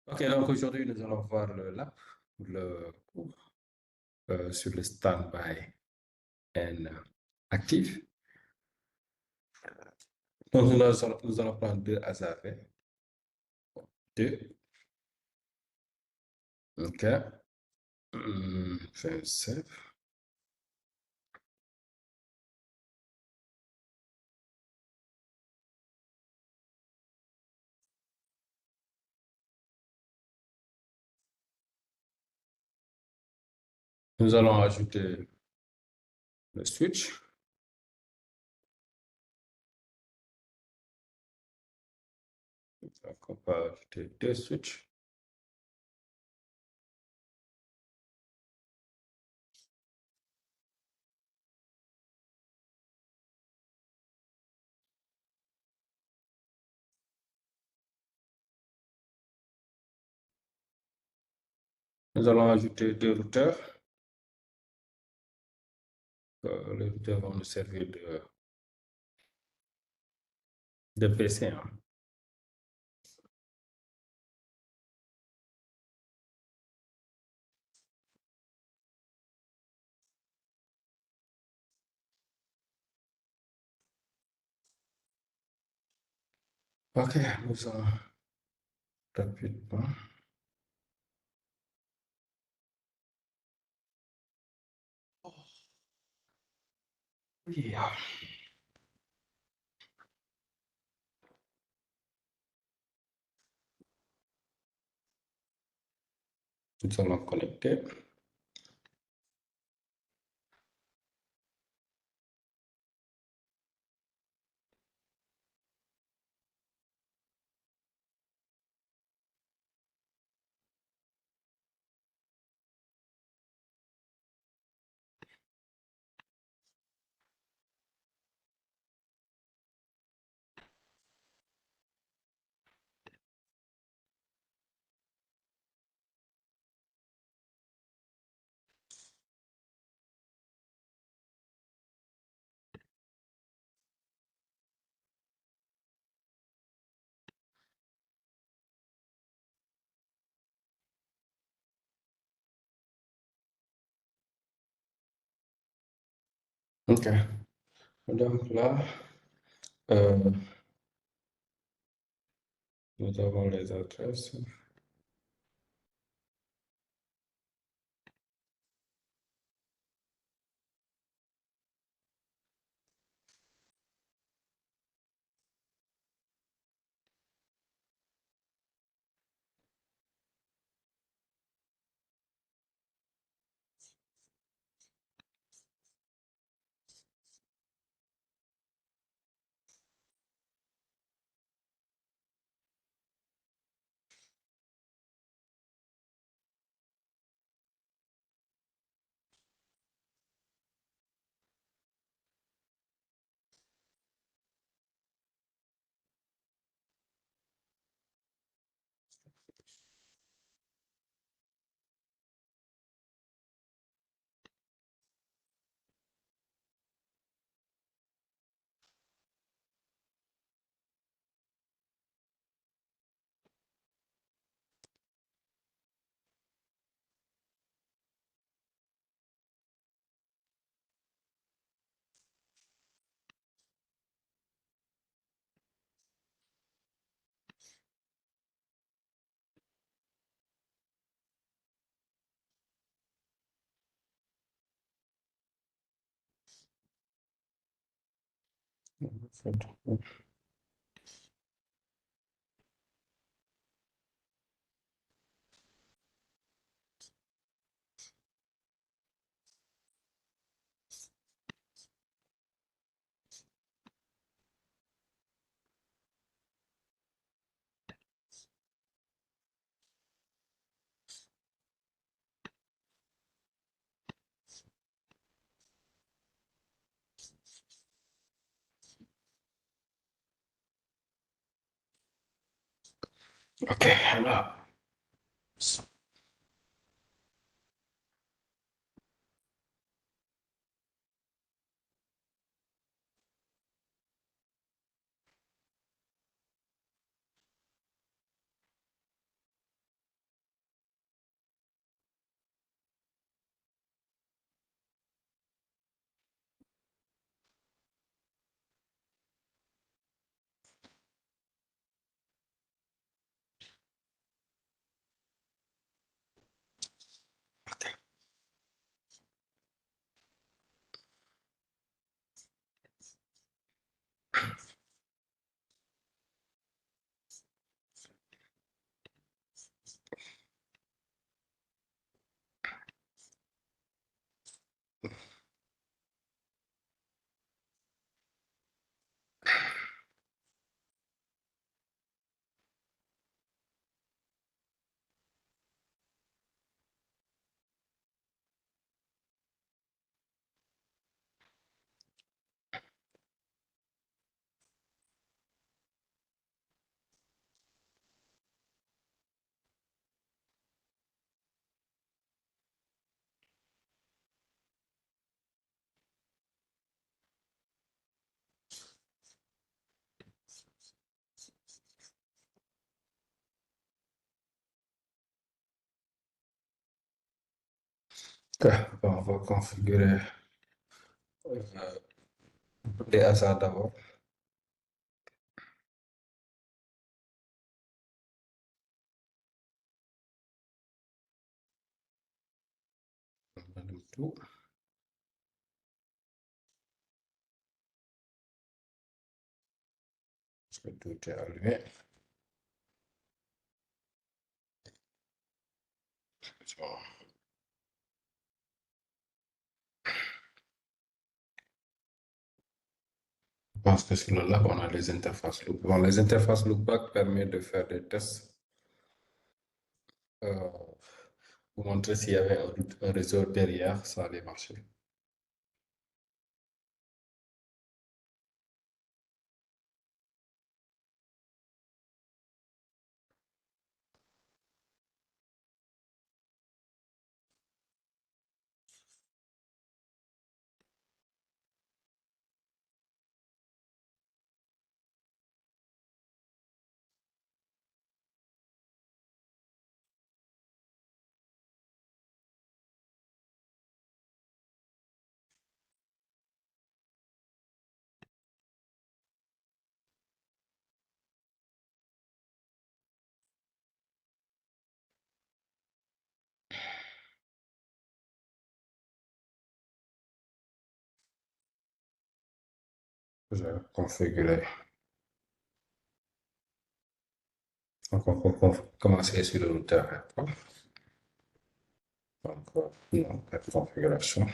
Ok, donc aujourd'hui, nous allons voir l'app, le cours sur le standby and active. Donc, nous allons prendre deux hasards. Deux. Ok. Fais un save. Nous allons ajouter le switch. Donc, on va ajouter deux switches. Nous allons ajouter deux routeurs. Les routeurs vont nous servir de PC, hein. Ok, nous allons rapidement. Oui. Nous allons connecter. Ok. Donc là, euh, nous avons les adresses. Ok, alors. Ok, on va configurer euh, les hasards d'abord. On va dem tout. Parce que tout est allumé. Bon, je pense que sur le lab, on a les interfaces look. Bon, les interfaces lookback permettent de faire des tests euh, pour montrer s'il y avait un réseau derrière, ça allait marcher. Je vais configurer. Donc, on peut commencer sur le routeur. Donc, non, la configuration.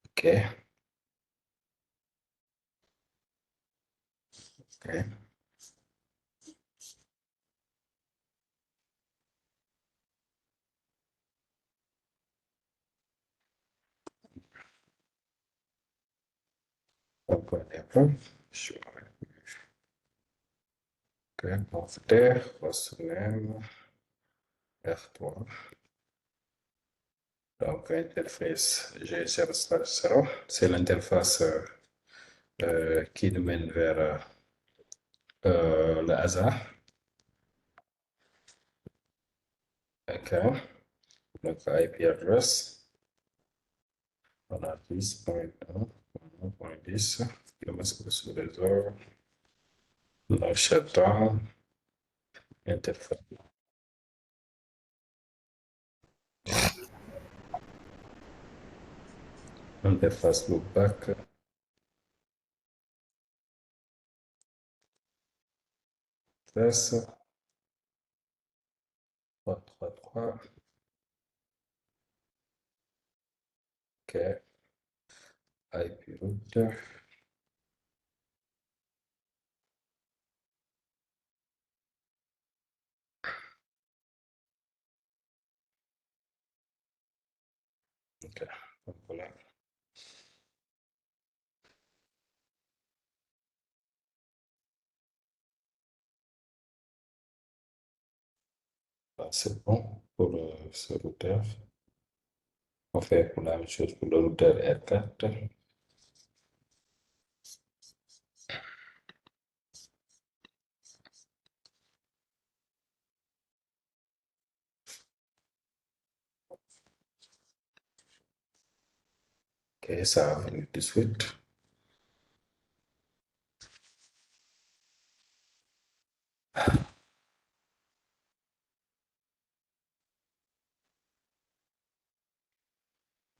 OK. OK. On peut aller un peu. OK. Config, hostname, R3. Donc, interface G0/0, c'est l'interface qui nous mène vers le hasard. OK. Donc, IP address, on a 10.1.10, le masque sous réseau, le shutdown, interface, interface loopback, test, 333, OK, IP route, OK. Donc, voilà. Là, c'est bon pour ce routeur. On fait pour la même chose pour le routeur R4. OK, ça va venir tout de suite.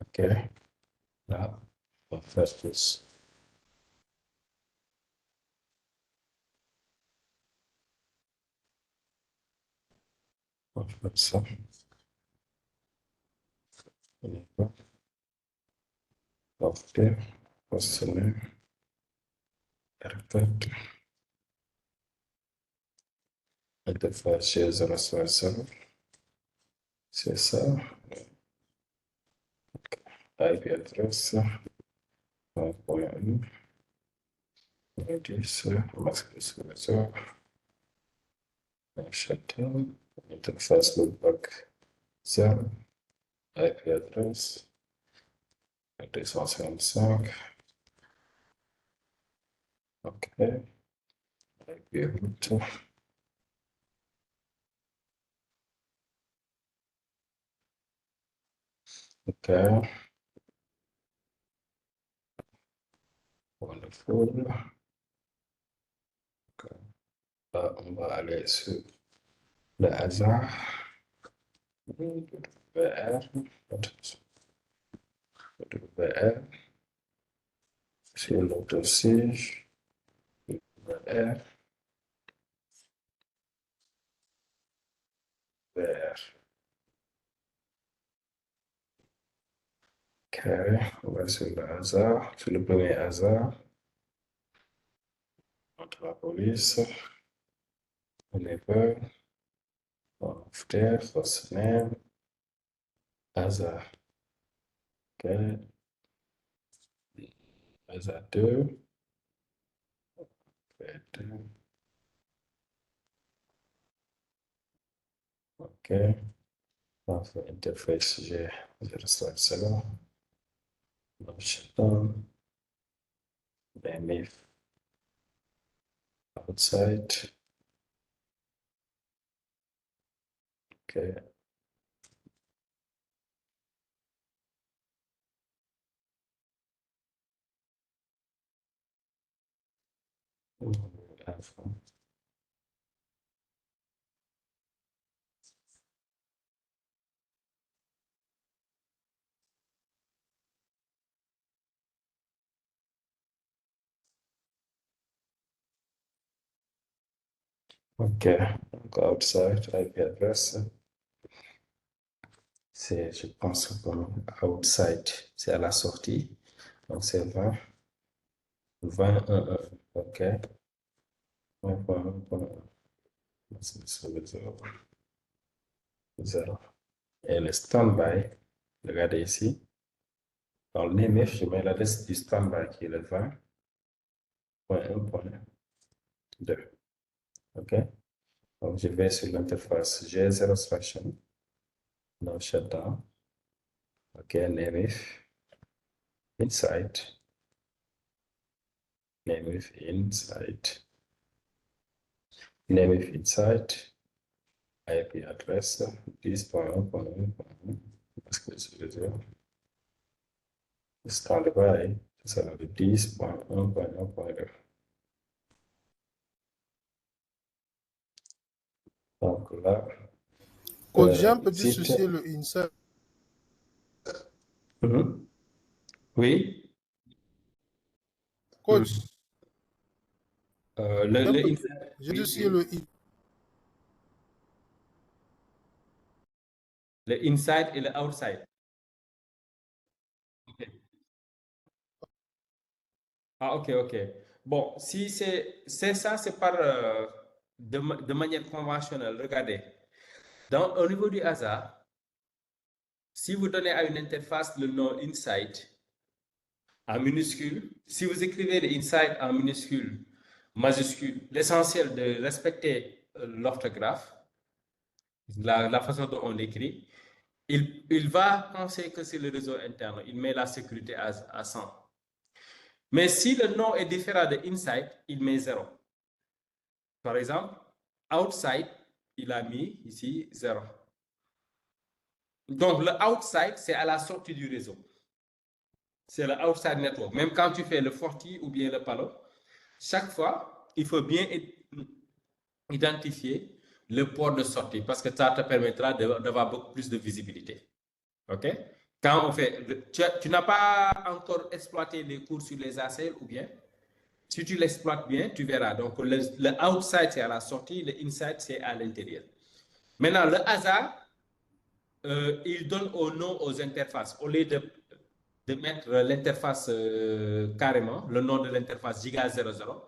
OK, là, on va faire plus. On va faire ça. OK, positionner, R4, interface chez 0/0, c'est ça. IP address, 1.1, 10, masque sur réseau, shutdown, interface loopback 0, IP address, 255, OK, IP route, OK. Wonderful. Okay. Là, on va aller sur le hasard. WR. WR. Sur le dossier. WR. WR. OK. On va sur le hasard. Sur le premier hasard. Entre la police. Enable. After. First name. Hasard. OK. Hasard 2. OK. Enfin, interface G. 0.7. Shutdown. Then if outside. OK. OK. Donc, outside, IP address. C'est, je pense que outside, c'est à la sortie. Donc, c'est 20. 20, 1, 1. OK. 1.1.1. C'est le 0. 0. Et le standby, regardez ici. Dans le NMF, je mets l'adresse du standby qui est le 20.1.2. OK. Donc, je vais sur l'interface G0 selection. No shutdown. OK, NMF. Inside. NMF inside. NMF inside. IP address 10.1.1.1. Parce que c'est le 0. Standby, ça va être 10.1.1.2. Donc là, Coach, j'ai un petit site. souci le inside. Oui. Coach, Le inside. j'ai Oui, dit sur oui. Le inside et le outside. OK. Ah, OK, OK. Bon, si c'est ça, c'est par de manière conventionnelle. Regardez, au niveau du hasard, si vous donnez à une interface le nom inside en minuscule, si vous écrivez le inside en minuscule, majuscule, l'essentiel de respecter l'orthographe, la façon dont on écrit, il va penser que c'est le réseau interne. Il met la sécurité à 100. Mais si le nom est différent de inside, il met 0. Par exemple, outside, il a mis ici 0. Donc, le outside, c'est à la sortie du réseau. C'est le outside network. Même quand tu fais le Forti ou bien le Palo, chaque fois, il faut bien identifier le port de sortie parce que ça te permettra d'avoir beaucoup plus de visibilité. OK? Quand on fait, tu n'as pas encore exploité les cours sur les ACL ou bien? Si tu l'exploites bien, tu verras. Donc, le outside, c'est à la sortie, le inside, c'est à l'intérieur. Maintenant, le hasard, il donne au nom aux interfaces. Au lieu de mettre l'interface carrément, le nom de l'interface giga00,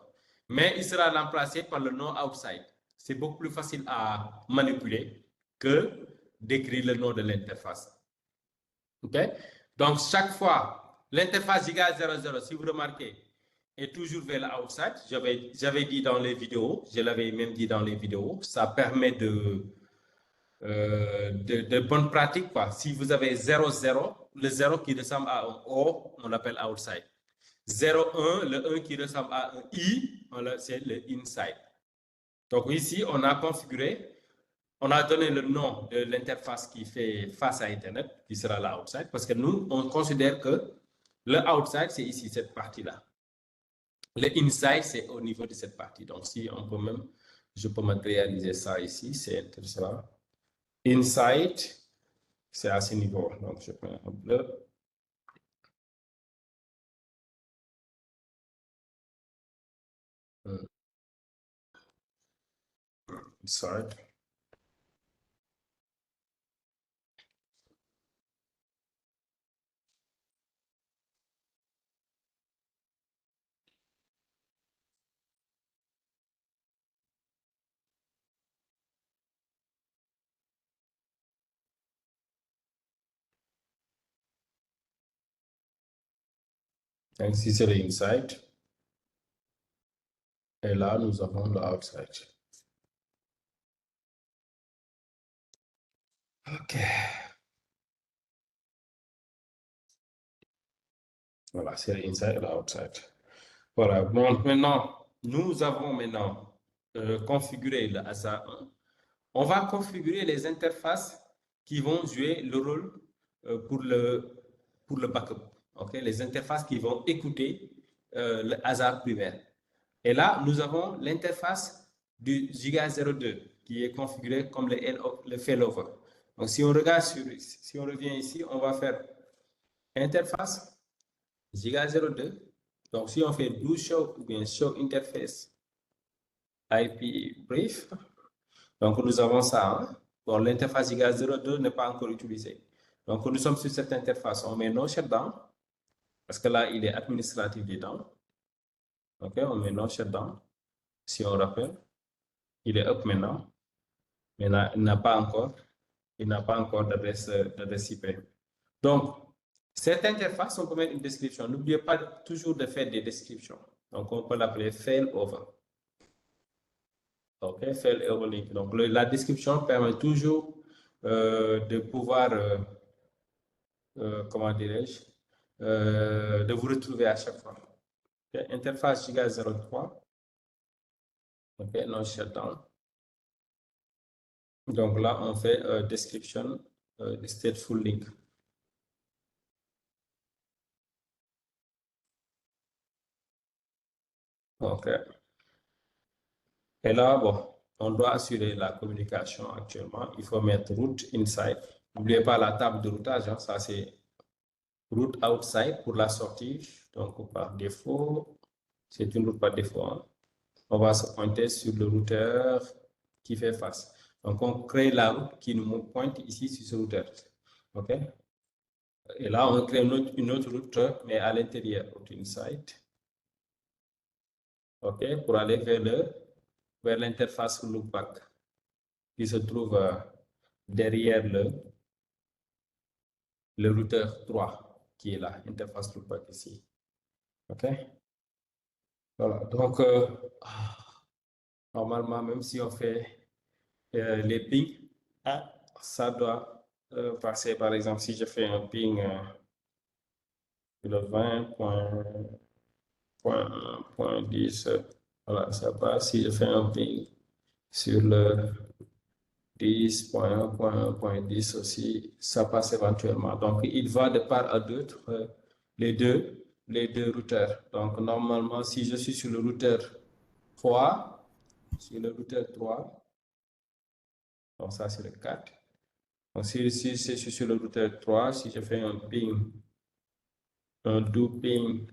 mais il sera remplacé par le nom outside. C'est beaucoup plus facile à manipuler que d'écrire le nom de l'interface. OK? Donc, chaque fois, l'interface giga00, si vous remarquez, est toujours vers l'outside. J'avais dit dans les vidéos, je l'avais même dit dans les vidéos, ça permet de bonnes pratiques, quoi. Si vous avez 0, 0, le 0 qui ressemble à un O, on l'appelle outside. 0, 1, le 1 qui ressemble à un I, c'est le inside. Donc ici, on a configuré on a donné le nom de l'interface qui fait face à Internet, qui sera la outside, parce que nous, on considère que le outside, c'est ici, cette partie-là. Le inside, c'est au niveau de cette partie. Donc, si on peut même, je peux matérialiser ça ici, c'est intéressant. Inside, c'est à ce niveau. Donc, je prends un bleu. Inside. Donc, ici, c'est le inside. Et là, nous avons le outside. OK. Voilà, c'est l'inside et l'outside. Voilà, donc maintenant, nous avons maintenant configuré le ASA 1. On va configurer les interfaces qui vont jouer le rôle pour le backup. Okay? Les interfaces qui vont écouter le hasard primaire. Et là, nous avons l'interface du Giga 02 qui est configurée comme le failover. Donc, si on regarde si on revient ici, on va faire interface Giga 02. Donc, si on fait do show ou bien show interface IP brief, donc nous avons ça. Hein? Bon, l'interface Giga 02 n'est pas encore utilisée. Donc, nous sommes sur cette interface. On met no shutdown parce que là, il est administratif dedans. OK, on met no shutdown. Si on rappelle, il est up maintenant. Mais là, il n'a pas encore d'adresse IP. Donc, cette interface, on peut mettre une description. N'oubliez pas toujours de faire des descriptions. Donc, on peut l'appeler failover. OK, failover link. Donc, la description permet toujours de pouvoir, comment dirais-je, de vous retrouver à chaque fois. Okay. Interface Giga 03. OK, non shutdown. Donc là, on fait description stateful link. OK. Et là, bon, on doit assurer la communication actuellement. Il faut mettre route inside. N'oubliez pas la table de routage. Hein, ça, c'est route outside pour la sortie. Donc, par défaut, c'est une route par défaut. Hein. On va se pointer sur le routeur qui fait face. Donc, on crée la route qui nous pointe ici sur ce routeur. OK? Et là, on crée une autre route, mais à l'intérieur, route inside. OK? Pour aller vers l'interface loopback qui se trouve derrière le routeur 3 qui est là, interface loopback ici. OK? Voilà. Donc, normalement, même si on fait les pings, ça doit passer, par exemple, si je fais un ping le 20.10, voilà, ça passe. Si je fais un ping sur le 10.1.1.10 aussi, ça passe éventuellement. Donc, il va de part à d'autre, les deux routeurs. Donc, normalement, si je suis sur le routeur 3, donc ça c'est le 4. Donc, si c'est sur le routeur 3, si je fais un ping, un do ping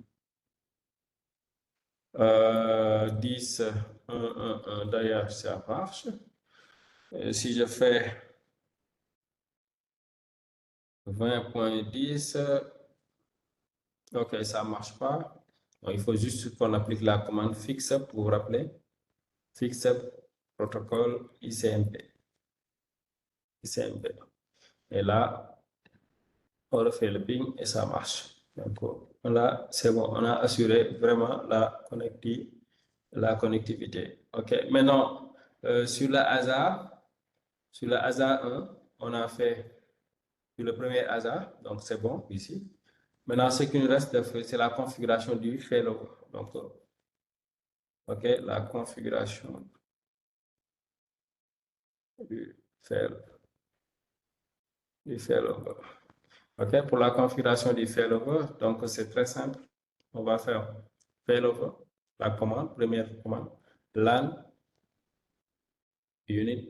10, 1, 1, 1, d'ailleurs, ça marche. Si je fais 20.10, OK, ça ne marche pas. Donc, il faut juste qu'on applique la commande fixup pour vous rappeler. Fixup protocole ICMP. Et là, on refait le ping et ça marche. Donc là, c'est bon, on a assuré vraiment la connectivité. OK, maintenant, sur le hasard 1, on a fait le premier hasard, donc c'est bon ici. Maintenant, ce qui nous reste de faire, c'est la configuration du failover. Donc, OK, la configuration du failover. OK, pour la configuration du failover, donc c'est très simple. On va faire failover, la commande, première commande, LAN unit,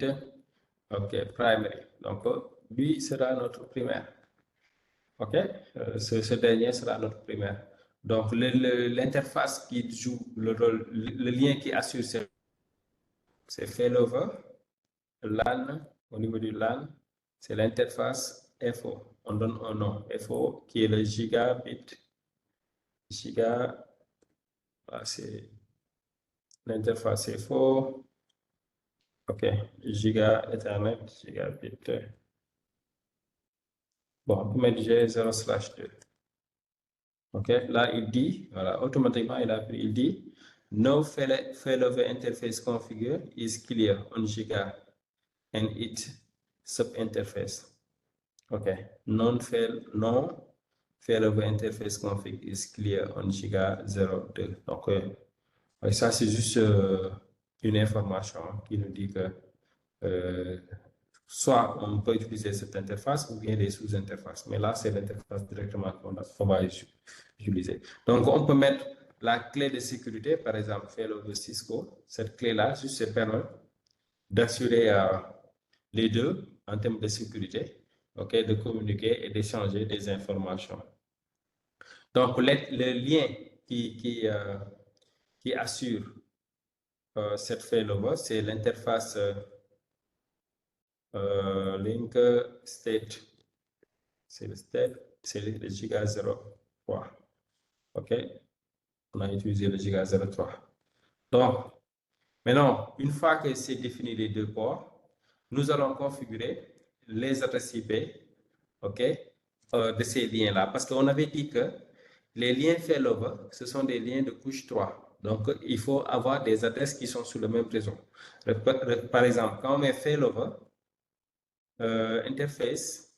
OK, primary. Donc, lui sera notre primaire. OK, ce dernier sera notre primaire. Donc, l'interface qui joue le rôle, le lien qui assure, c'est failover. LAN, au niveau du LAN, c'est l'interface FO. On donne un nom, FO, qui est le gigabit. C'est l'interface FO. OK, giga Ethernet, gigabit. Bon, on peut mettre G0/2. OK, là, il dit, voilà, automatiquement, il dit, no failover interface configure is clear on giga and its sub-interface. OK, non failover interface config is clear on giga 02. Donc, ça, c'est juste une information qui nous dit que soit on peut utiliser cette interface ou bien des sous-interfaces. Mais là, c'est l'interface directement qu'on va utiliser. Donc, on peut mettre la clé de sécurité, par exemple, failover Cisco. Cette clé-là, juste se permet d'assurer les deux en termes de sécurité, OK, de communiquer et d'échanger des informations. Donc, le lien qui assure cette failover, c'est l'interface link state. C'est le state, c'est le giga 03. OK? On a utilisé le giga 03. Donc, maintenant, une fois que c'est défini les deux ports, nous allons configurer les adresses IP, OK, de ces liens-là. Parce qu'on avait dit que les liens failover, ce sont des liens de couche 3. Donc, il faut avoir des adresses qui sont sur le même réseau. Par exemple, quand on met failover, interface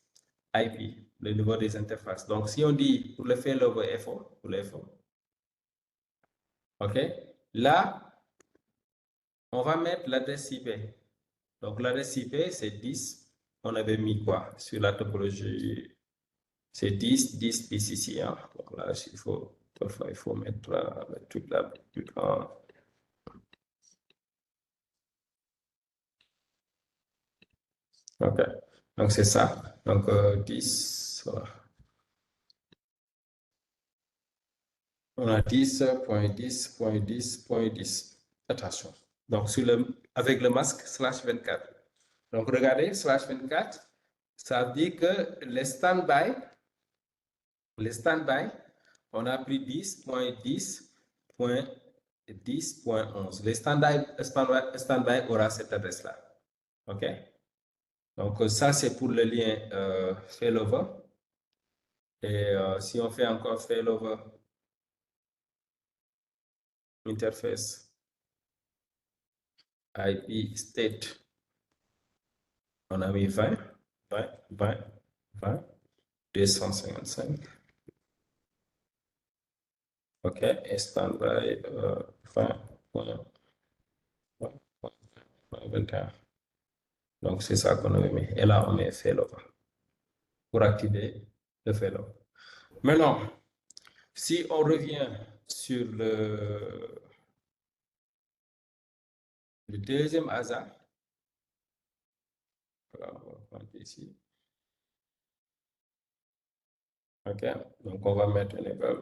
IP, le niveau des interfaces. Donc, si on dit pour le failover FO, pour le FO, OK, là, on va mettre l'adresse IP. Donc, l'adresse IP, c'est 10. On avait mis quoi sur la topologie? C'est 10, 10, 10 ici. Hein? Donc là, il faut mettre toute la OK. Donc, c'est ça. Donc, 10, voilà. On a 10.10.10.10. Attention. Donc, avec le masque /24. Donc, regardez, /24, ça veut dire que les stand-by, on a pris 10.10.10.11. Les stand-by aura cette adresse-là. OK? Donc, ça, c'est pour le lien failover. Et si on fait encore failover interface IP state, on a mis 20, 255. OK, et standby 21. Donc, c'est ça qu'on avait mis. Et là, on met failover pour activer le failover. Maintenant, si on revient sur le deuxième hasard, voilà, on va prendre ici. OK, donc on va mettre un égal.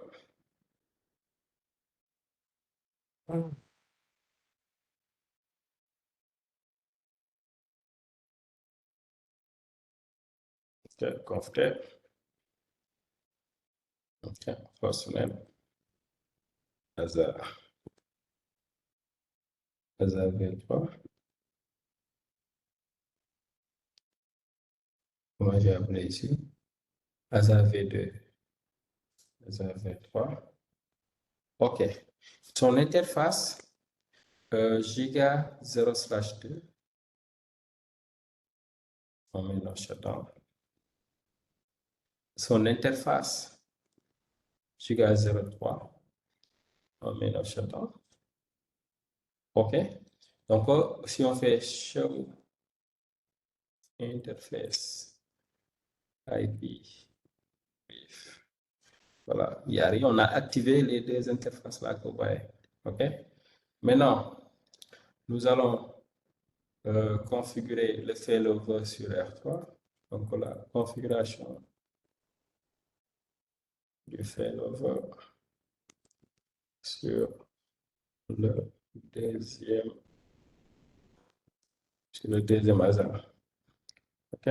OK, config. OK, hostname. Hasard 23. Comment j'ai appelé ici? Hasard V2. Hasard V3. OK. Son interface, giga 0/2. On met le shutdown. Son interface, giga 03. On met le shutdown. OK. Donc, si on fait show interface IP brief. Voilà, il y a rien. On a activé les deux interfaces là que vous voyez. OK? Maintenant, nous allons configurer le failover sur R3. Donc, la configuration du failover sur le deuxième hasard. OK?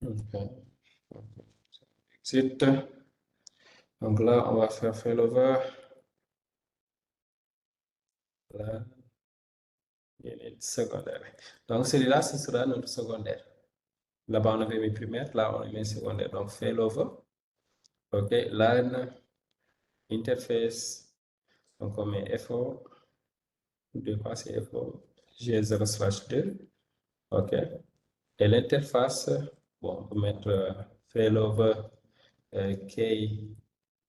OK. Exit. Donc là, on va faire failover. Là, il y a une secondaire. Donc celui-là, ce sera notre secondaire. Là-bas, on avait mis primaire, là, on a mis secondaire. Donc failover. OK, line, interface. Donc on met FO. Dépasser FO. G0/2. OK. Et l'interface, bon, on peut mettre failover K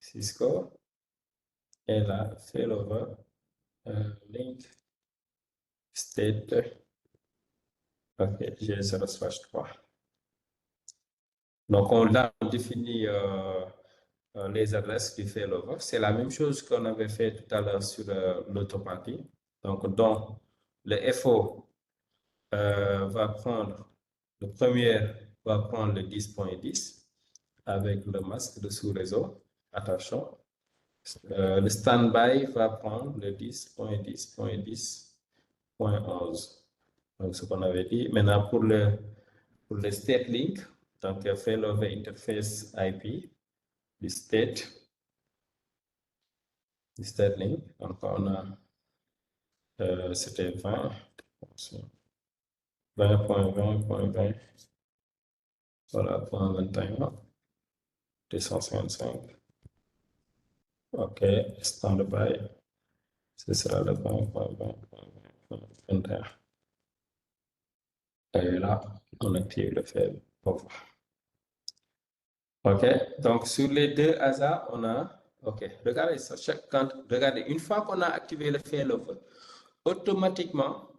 Cisco. Et là, failover link state. OK, G0/3. Donc, on a défini les adresses du failover. C'est la même chose qu'on avait fait tout à l'heure sur l'autopartie. Donc, le FO va prendre, le premier va prendre le 10.10 avec le masque de sous-réseau. Attention. Le standby va prendre le 10.10.10.11. Donc, ce qu'on avait dit. Maintenant, pour le state link, donc failover interface IP, du state link. Donc, on a, c'était 20.20.20, voilà, point 21, 255. OK, standby, ce sera le 20.20.21. Et là, on active le faible. OK, donc sur les deux hasards, on a, OK, regardez ça, regardez, une fois qu'on a activé le failover, automatiquement,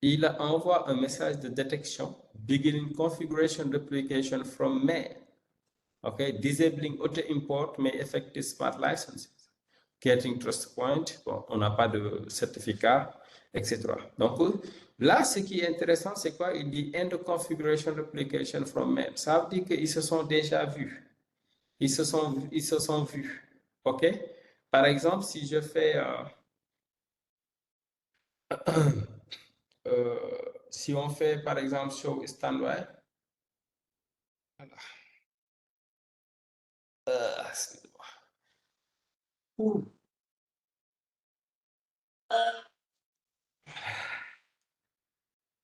il envoie un message de détection, beginning configuration replication from main. OK, disabling auto import may affect the smart licenses. Getting trust point, bon, on n'a pas de certificat, etc. Donc là, ce qui est intéressant, c'est quoi? Il dit end configuration replication from main. Ça veut dire qu'ils se sont déjà vus. Ils se sont vus. OK? Par exemple, si je fais si on fait par exemple show standby, voilà. Excusez-moi.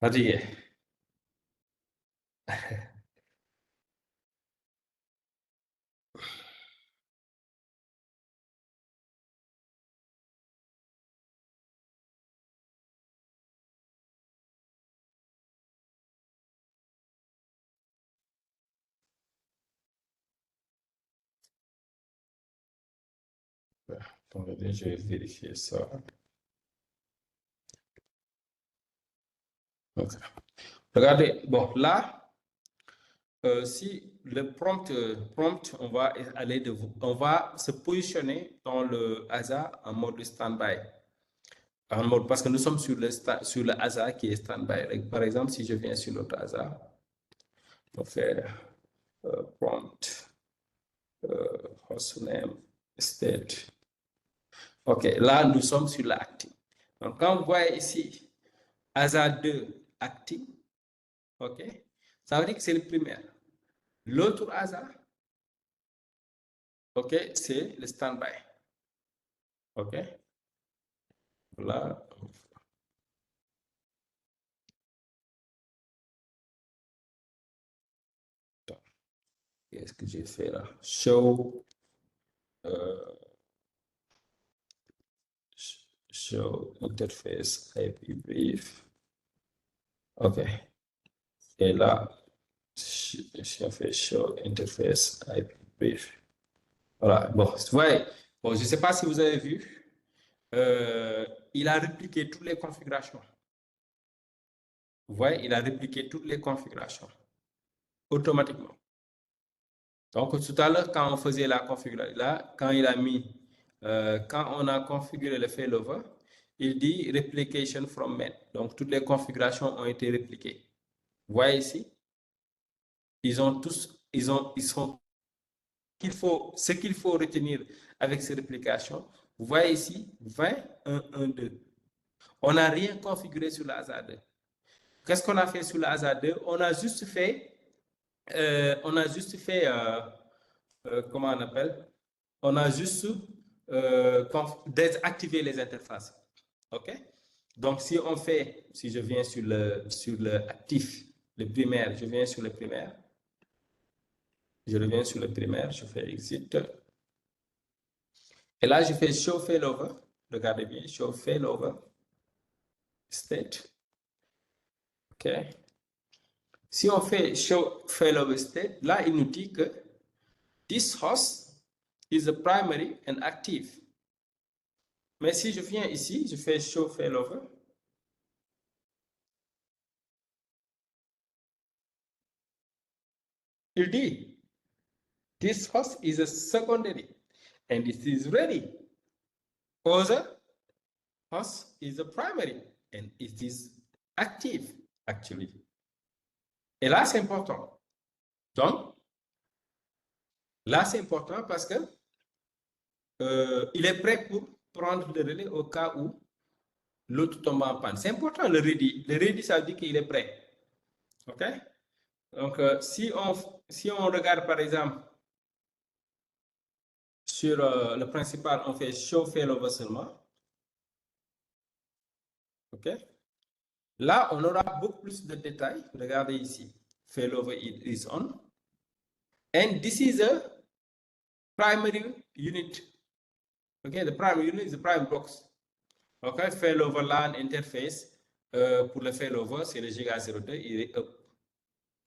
Fatigué. Attendez, je vais vérifier ça. Okay. Regardez, bon, là, si le prompt, on va on va se positionner dans le hasard en mode standby. En mode, parce que nous sommes sur le hasard qui est standby. Par exemple, si je viens sur l'autre hasard, on va faire prompt, hostname, state. OK, là, nous sommes sur l'active. Donc, quand vous voyez ici, hasard 2 active, OK, ça veut dire que c'est le primaire. L'autre hasard, OK, c'est le standby. OK, là. Qu'est-ce que j'ai fait là? Show interface IP brief. OK. Et là, si on fait show interface IP brief. Voilà. Bon, vous voyez, Bon, je ne sais pas si vous avez vu, il a répliqué toutes les configurations. Vous voyez, il a répliqué toutes les configurations automatiquement. Donc, tout à l'heure, quand on faisait la configuration, là, quand il a mis, quand on a configuré le failover, il dit replication from main. Donc, toutes les configurations ont été répliquées. Vous voyez ici, ils ont tous, ils sont, ce qu'il faut retenir avec ces réplications. Vous voyez ici, 20, 1, 1, 2. On n'a rien configuré sur la HAZA2. Qu'est-ce qu'on a fait sur la HAZA2? On a juste fait, comment on appelle? On a juste désactivé les interfaces. OK? Donc, si on fait, si je viens sur le actif, le primaire, je viens sur le primaire, je reviens sur le primaire, je fais exit. Et là, je fais show failover. Regardez bien, show failover state. OK? Si on fait show failover state, là, il nous dit que this host is a primary and active. Mais si je viens ici, je fais show failover. Il dit, this host is a secondary and it is ready. Other host is a primary and it is active, actually. Et là, c'est important. Donc, là, c'est important parce que il est prêt pour prendre le relais au cas où l'autre tombe en panne. C'est important le ready. Le ready, ça veut dire qu'il est prêt. OK? Donc, si on regarde par exemple sur le principal, on fait show failover seulement. OK? Là, on aura beaucoup plus de détails. Regardez ici. Failover is on. And this is a primary unit. Okay, the primary unit is the prime box. Okay, failover LAN interface. Pour le failover, c'est le giga 02, il est up.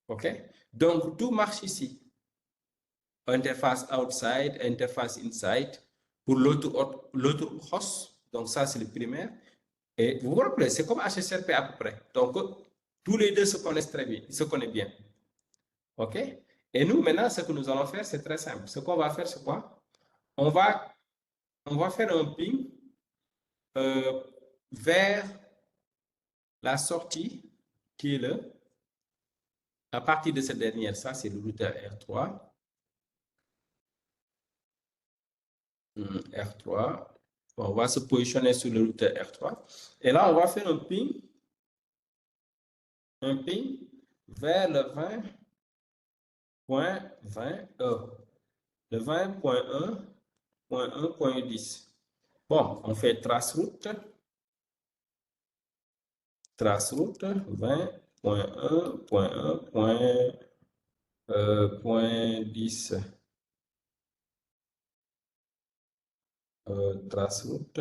OK? Donc, tout marche ici. Interface outside, interface inside. Pour l'autre host, donc ça, c'est le primaire. Et vous vous rappelez, c'est comme HSRP à peu près. Donc, tous les deux se connaissent très bien, ils se connaissent bien. OK? Et nous, maintenant, ce que nous allons faire, c'est très simple. Ce qu'on va faire, c'est quoi? On va faire un ping vers la sortie qui est à partir de cette dernière, ça, c'est le routeur R3. R3. Bon, on va se positionner sur le routeur R3. Et là, on va faire un ping vers le 20.20E. Le 20.1.1.10. Bon, on fait trace route 20.1.1.10. Trace route.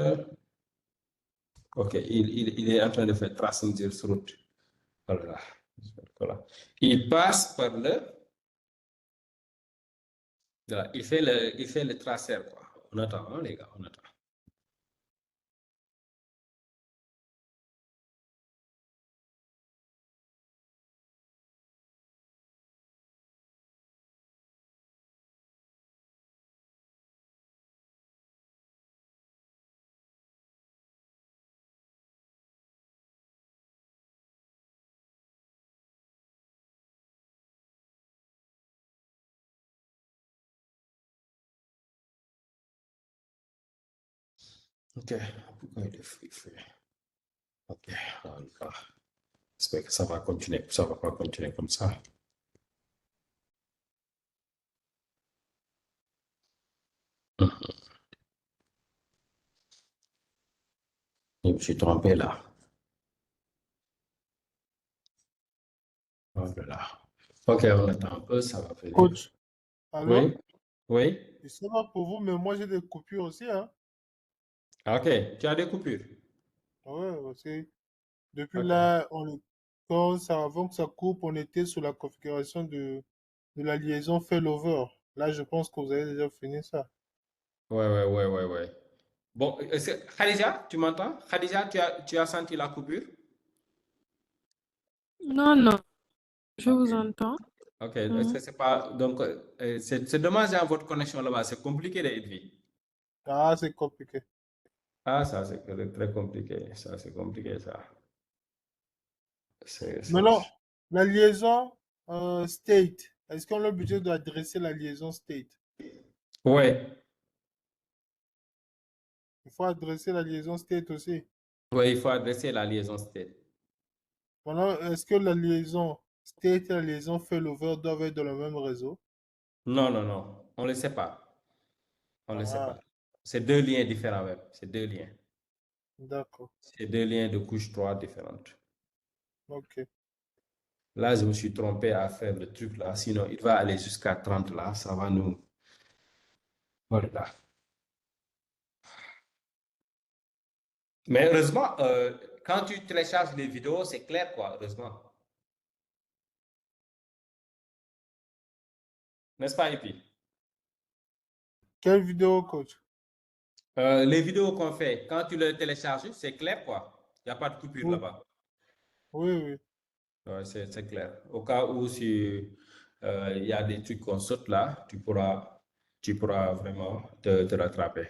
OK, il est en train de faire tracing this route. Voilà. Il passe par il fait le traceur, quoi. On attend, hein, les gars, on attend. OK, pourquoi il est fait? OK, voilà. J'espère que ça va continuer, ça va pas continuer comme ça. Je me suis trompé là. Voilà. OK, on attend un peu, ça va venir. Coach, allô? Oui, oui. Je sais pas pour vous, mais moi j'ai des coupures aussi, hein. OK, tu as des coupures. Ouais, parce que depuis OK. là, avant que ça coupe, on était sur la configuration de la liaison failover. Là, je pense que vous avez déjà fini ça. Ouais. Bon, Khadija, tu m'entends? Khadija, tu as senti la coupure? Non, non, je vous Ok. entends. Ok. Est-ce que c'est pas. Donc, c'est dommage, hein, votre connexion là-bas. C'est compliqué, Edwy. Ah, c'est compliqué. Ah, ça, c'est très compliqué. Ça, c'est compliqué, ça. Maintenant, la liaison state. Est-ce qu'on a l'obligé d'adresser la liaison state? Ouais. Il faut adresser la liaison state aussi. Ouais, il faut adresser la liaison state. Maintenant, est-ce que la liaison state et la liaison failover doivent être dans le même réseau? Non. On ne le sait pas. On ne le sait Ah, pas. C'est deux liens différents, même. C'est deux liens. d'accord. C'est deux liens de couche 3 différentes. Ok. Là, je me suis trompé à faire le truc là. Sinon, il va aller jusqu'à 30 là. Ça va nous. Voilà. Mais heureusement, quand tu télécharges les vidéos, c'est clair, quoi. Heureusement. N'est-ce pas, Epi? Quelle vidéo, coach? Les vidéos qu'on fait, quand tu les télécharges, c'est clair, quoi. Il n'y a pas de coupure Oui, là-bas. oui. Ouais, c'est clair. Au cas où si il y a des trucs qu'on saute là, tu pourras vraiment te rattraper.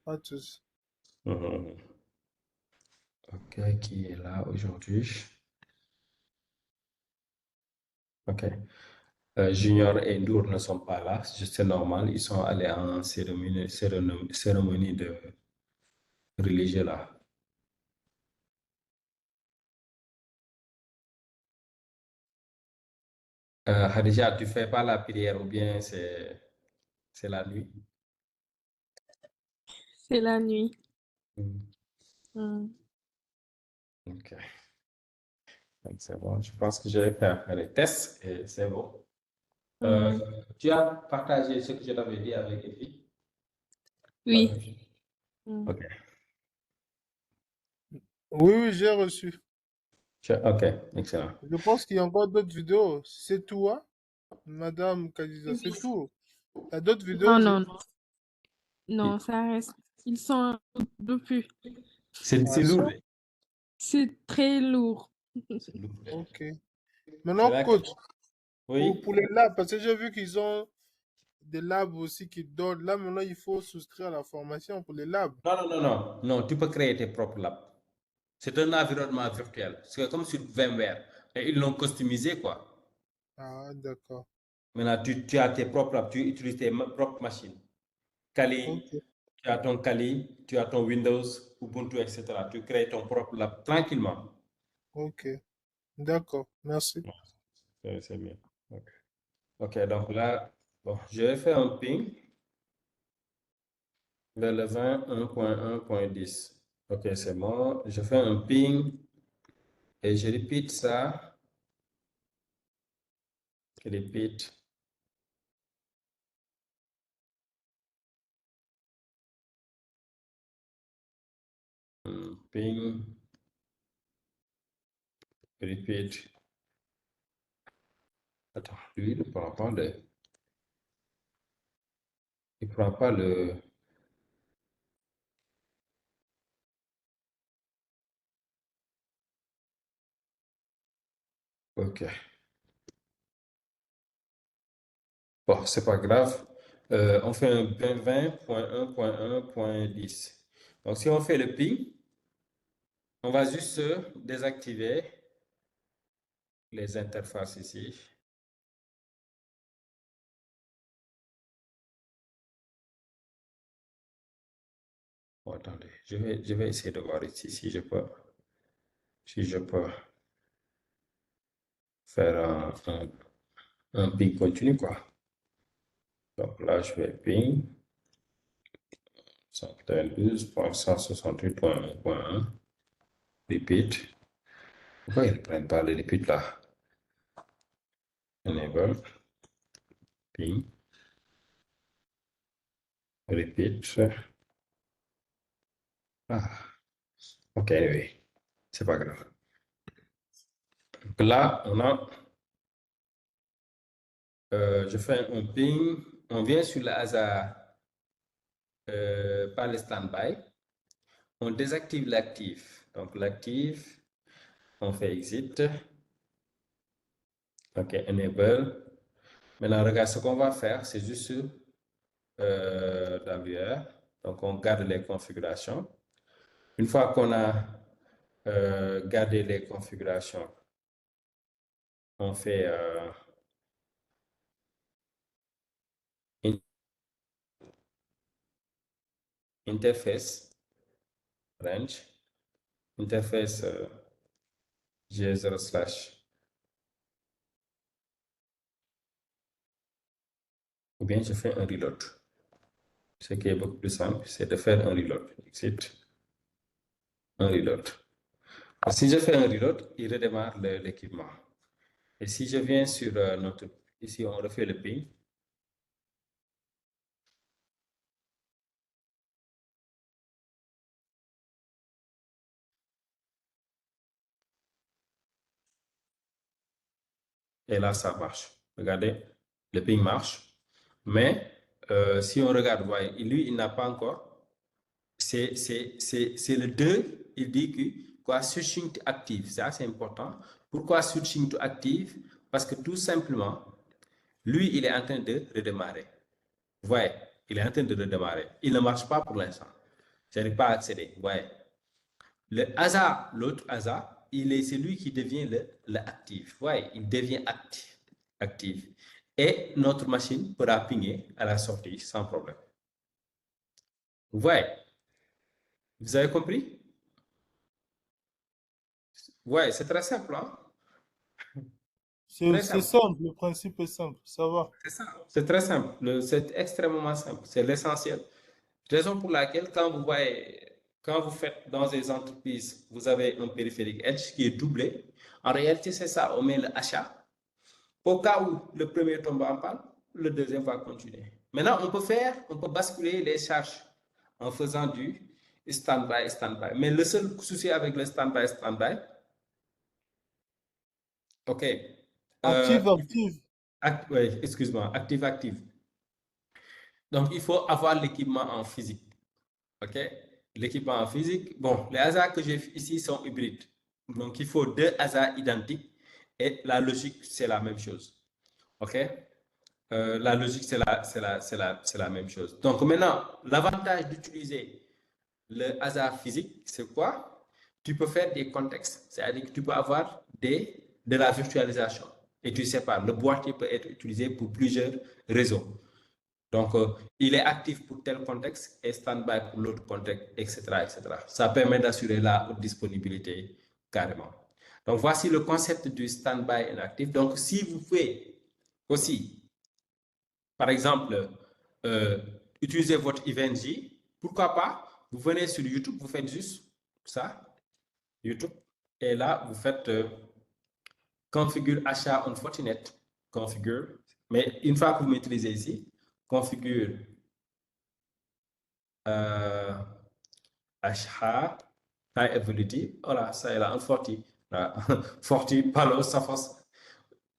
Pas de souci. Mhm. Ok, qui est là aujourd'hui? Ok. Junior et Ndour ne sont pas là, c'est normal. Ils sont allés en cérémonie de religieux là. Khadija, tu fais pas la prière ou bien c'est la nuit? C'est la nuit. Mhm. Hmm. Ok. Donc, c'est bon. Je pense que je vais faire les tests et c'est bon. Euh, Hmm. Tu as partagé ce que je t'avais dit avec les filles? La Oui. même chose. Hmm. Ok. Oui, j'ai reçu. Ok, excellent. Je pense qu'il y a encore d'autres vidéos. C'est tout, hein? Madame Kadiza, c'est tout. Il y a d'autres vidéos Non, aussi? non, non. Non, ça reste. Ils sont depuis. C'est Ah, ça? lourd. C'est très lourd. C'est lourd. Ok. C'est Maintenant, là que... coach, Oui. pour les labs, parce que j'ai vu qu'ils ont des labs aussi qui donnent. Là, maintenant, il faut souscrire à la formation pour les labs. Non, tu peux créer tes propres labs. C'est un environnement virtuel. C'est comme sur VMware. Et ils l'ont customisé, quoi. Ah, d'accord. Maintenant, tu as tes propres labs, tu utilises tes propres machines. Kali, Ok, tu as ton Kali, tu as ton Windows, Ubuntu, etc. Tu crées ton propre lab tranquillement. ok. D'accord. Merci. C'est bien. Ok. Ok, donc là, bon, je vais faire un ping vers le 21.1.10. Ok, c'est bon. Je fais un ping et je répète ça. Je répète. Ping, répète. Attends, lui, il ne prend pas le. Il prend pas le. Ok. Bon, c'est pas grave. On fait un 20.1.1.10. Donc, si on fait le ping, on va juste désactiver les interfaces ici. Bon, attendez, je vais essayer de voir ici si je peux faire un ping continu, quoi. Donc là, je vais ping 192.168.1.1. Repeat. Pourquoi ils ne prennent pas les repeat là? Enable. Ping. Repeat. Ah, ok, anyway. C'est pas grave. Donc là, je fais un ping. On vient sur le hasard pas le standby. On désactive l'actif. Donc, l'actif, on fait exit. OK, enable. Maintenant, regarde, ce qu'on va faire, c'est juste WR. Donc, on garde les configurations. Une fois qu'on a gardé les configurations, on fait interface range, interface G0/. Ou bien je fais un reload. Ce qui est beaucoup plus simple, c'est de faire un reload. Exit, un reload. Si je fais un reload, il redémarre l'équipement. Et si je viens sur notre... Ici, on refait le ping. Et là, ça marche. Regardez, le ping marche. Mais si on regarde, vous voyez, lui, il n'a pas encore. C'est le 2. Il dit que quoi, switching to active. C'est assez important. Pourquoi switching to active? Parce que tout simplement, lui, il est en train de redémarrer. Vous voyez, il est en train de redémarrer. Il ne marche pas pour l'instant. Je n'arrive pas à accéder. Vous voyez. Le hasard, l'autre hasard, c'est lui qui devient le actif. Vous voyez, il devient actif. Et notre machine pourra pinguer à la sortie sans problème. Vous voyez? Vous avez compris? Ouais, c'est très simple, hein? Très C'est simple. simple, le principe est simple, ça va. C'est ça. C'est très simple. C'est extrêmement simple. C'est l'essentiel. Raison pour laquelle, quand vous voyez, quand vous faites dans des entreprises, vous avez un périphérique Edge qui est doublé. En réalité, c'est ça. On met le achat. Au cas où le premier tombe en panne, le deuxième va continuer. Maintenant, on peut basculer les charges en faisant du stand-by, stand-by. Mais le seul souci avec le stand-by, stand-by, OK. Active, active. Ouais, excuse-moi, active, active. Donc, il faut avoir l'équipement en physique. OK? L'équipement en physique, bon, les hasards que j'ai ici sont hybrides. Donc, il faut 2 hasards identiques et la logique, c'est la même chose. OK? La logique, c'est la même chose. Donc, maintenant, l'avantage d'utiliser le hasard physique, c'est quoi? Tu peux faire des contextes, c'est-à-dire que tu peux avoir de la virtualisation. Et tu sépares. Le boîtier peut être utilisé pour plusieurs réseaux. Donc, il est actif pour tel contexte et stand-by pour l'autre contexte, etc., etc. Ça permet d'assurer la haute disponibilité carrément. Donc, voici le concept du stand-by et actif. Donc, si vous faites aussi, par exemple, utiliser votre EventJ, pourquoi pas, vous venez sur YouTube, vous faites juste ça, YouTube, et là, vous faites configure achat on Fortinet, configure, mais une fois que vous maîtrisez ici, configure achat, high availability, voilà, ça est là, un Forti, voilà. Forti, Palo, Sophos,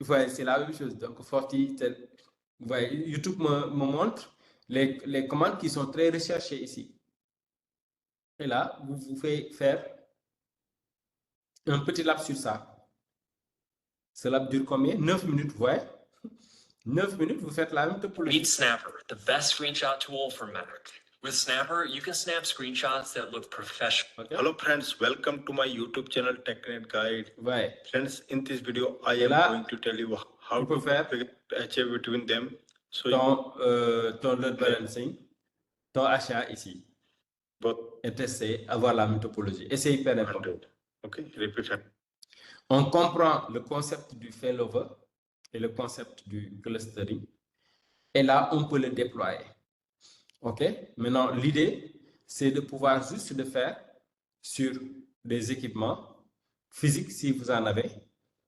ouais, c'est la même chose, donc Forti, vous voyez, YouTube me montre les commandes qui sont très recherchées ici. Et là, vous faites faire un petit laps sur ça. Ce laps dure combien? 9 minutes, vous voyez? 9 minutes, vous faites la même topologie. Meet Snapper, the best screenshot tool for Mac. With Snapper, you can snap screenshots that look professional. Okay. Hello friends, welcome to my YouTube channel TechNet Guide. Ouais. Friends, in this video, I am Là, going to tell you how tu peux to faire achieve between them. So ton load balancing, ton achat ici. both Et tester, avoir la même topologie. Et c'est hyper important. 100. Okay, repeat that. On comprend le concept du failover et le concept du clustering. Et là, on peut le déployer. OK? Maintenant, l'idée, c'est de pouvoir juste le faire sur des équipements physiques si vous en avez.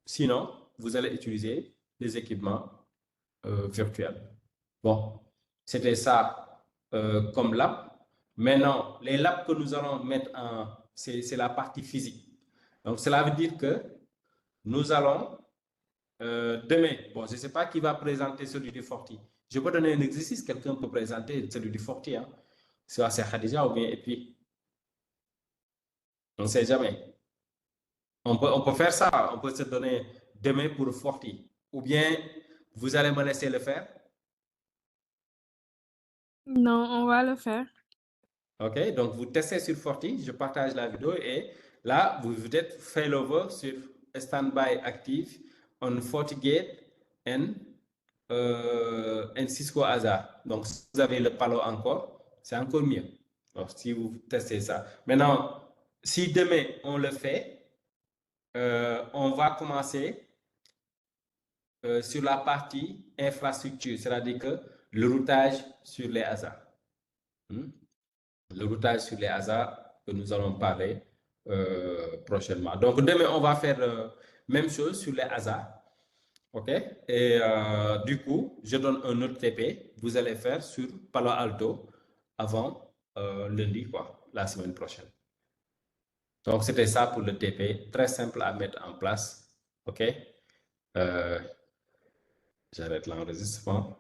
Sinon, vous allez utiliser des équipements virtuels. Bon, c'était ça comme lab. Maintenant, les labs que nous allons mettre en... C'est la partie physique. Donc, cela veut dire que nous allons demain, bon, je ne sais pas qui va présenter celui du Forti. Je peux donner un exercice, quelqu'un peut présenter celui du Forti. Hein. soit c'est Khadija ou bien et puis on ne sait jamais. On peut faire ça, on peut se donner demain pour Forti. Ou bien vous allez me laisser le faire. Non, on va le faire. OK, donc vous testez sur Forti, je partage la vidéo et là, vous êtes failover sur standby active on FortiGate and Cisco ASA. Donc, si vous avez le Palo encore, c'est encore mieux. Donc, si vous testez ça. Maintenant, si demain on le fait, on va commencer sur la partie infrastructure, c'est-à-dire que le routage sur les ASA. Le routage sur les ASA que nous allons parler prochainement. Donc, demain, on va faire même chose sur les ASA. OK? Et du coup, je donne un autre TP. Vous allez faire sur Palo Alto avant lundi, quoi, la semaine prochaine. Donc, c'était ça pour le TP. Très simple à mettre en place. OK? J'arrête l'enregistrement.